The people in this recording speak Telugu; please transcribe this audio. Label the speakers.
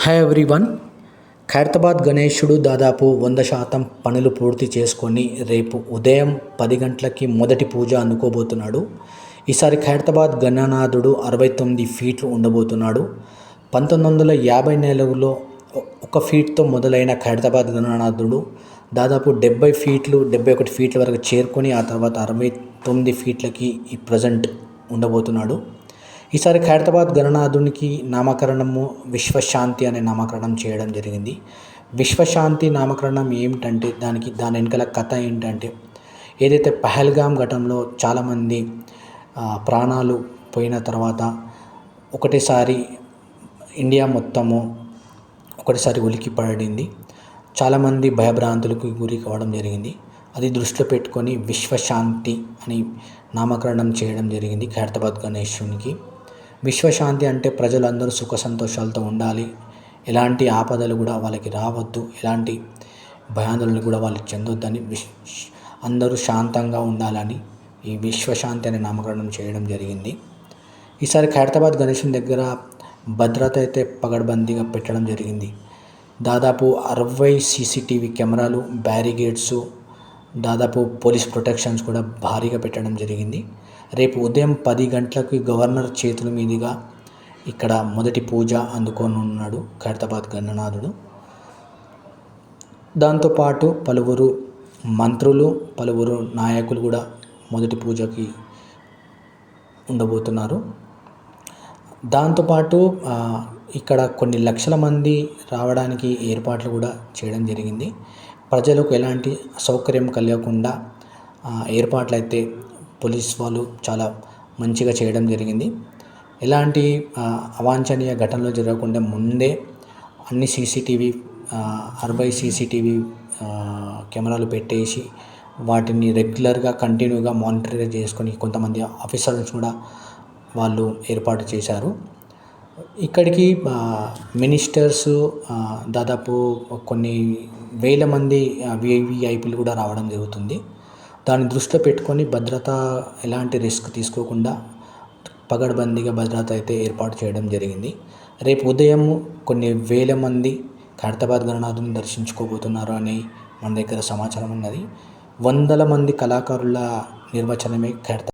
Speaker 1: Hi everyone. ఖైరతాబాద్ గణేశుడు దాదాపు 100% పనులు పూర్తి చేసుకొని రేపు ఉదయం 10 గంటలకి మొదటి పూజ అందుకోబోతున్నాడు. ఈసారి ఖైరతాబాద్ గణనాథుడు 69 ఫీట్లు ఉండబోతున్నాడు. 1950 1 ఫీట్తో మొదలైన ఖైరతాబాద్ గణనాథుడు దాదాపు 70 ఫీట్లు 71 ఫీట్ల వరకు చేరుకొని ఆ తర్వాత 69 ఫీట్లకి ఈ ప్రజెంట్ ఉండబోతున్నాడు. ఈసారి ఖైరతాబాద్ గణనాథునికి నామకరణము విశ్వశాంతి అనే నామకరణం చేయడం జరిగింది. విశ్వశాంతి నామకరణం ఏమిటంటే దాని వెనకాల కథ ఏంటంటే, ఏదైతే పహల్గామ్ ఘటనలో చాలామంది ప్రాణాలు పోయిన తర్వాత ఒకటేసారి ఇండియా మొత్తము ఒకటేసారి ఉలికి పడింది. చాలామంది భయభ్రాంతులకు గురి కావడం జరిగింది. అది దృష్టిలో పెట్టుకొని విశ్వశాంతి అని నామకరణం చేయడం జరిగింది ఖైరతాబాద్ గణేశునికి. విశ్వశాంతి అంటే ప్రజలందరూ సుఖ సంతోషాలతో ఉండాలి, ఎలాంటి ఆపదలు కూడా వాళ్ళకి రావద్దు, ఎలాంటి భయాందోళనలు కూడా వాళ్ళకి చెందొద్దని, అందరూ శాంతంగా ఉండాలని ఈ విశ్వశాంతి అనే నామకరణం చేయడం జరిగింది. ఈసారి ఖైరతాబాద్ గణేశుని దగ్గర భద్రత అయితే పగడ్బందీగా పెట్టడం జరిగింది. దాదాపు 60 సీసీటీవీ కెమెరాలు, బ్యారిగేడ్స్, దాదాపు పోలీస్ ప్రొటెక్షన్స్ కూడా భారీగా పెట్టడం జరిగింది. రేపు ఉదయం 10 గంటలకు గవర్నర్ చేతుల మీదుగా ఇక్కడ మొదటి పూజ అందుకోనున్నాడు ఖైరతాబాద్ గణనాథుడు. దాంతోపాటు పలువురు మంత్రులు, పలువురు నాయకులు కూడా మొదటి పూజకి ఉండబోతున్నారు. దాంతోపాటు ఇక్కడ కొన్ని లక్షల మంది రావడానికి ఏర్పాట్లు కూడా చేయడం జరిగింది. ప్రజలకు ఎలాంటి అసౌకర్యం కలగకుండా ఏర్పాట్లు అయితే పోలీస్ వాళ్ళు చాలా మంచిగా చేయడం జరిగింది. ఎలాంటి అవాంఛనీయ ఘటనలు జరగకుండా ముందే అన్ని 60 సీసీటీవీ కెమెరాలు పెట్టేసి వాటిని రెగ్యులర్గా కంటిన్యూగా మానిటర్ చేసుకొని కొంతమంది ఆఫీసర్స్ కూడా వాళ్ళు ఏర్పాటు చేశారు. ఇక్కడికి మినిస్టర్స్ దాదాపు కొన్ని వేల మంది విఐపీలు కూడా రావడం జరుగుతుంది. దాన్ని దృష్టిలో పెట్టుకొని భద్రత ఎలాంటి రిస్క్ తీసుకోకుండా పగడ్బందీగా భద్రత అయితే ఏర్పాటు చేయడం జరిగింది. రేపు ఉదయం కొన్ని వేల మంది ఖైరతాబాద్ గణనాథుని దర్శించుకోబోతున్నారు అని మన దగ్గర సమాచారం ఉన్నది. వందల మంది కళాకారుల నిర్వచనమే ఖైరతాబాద్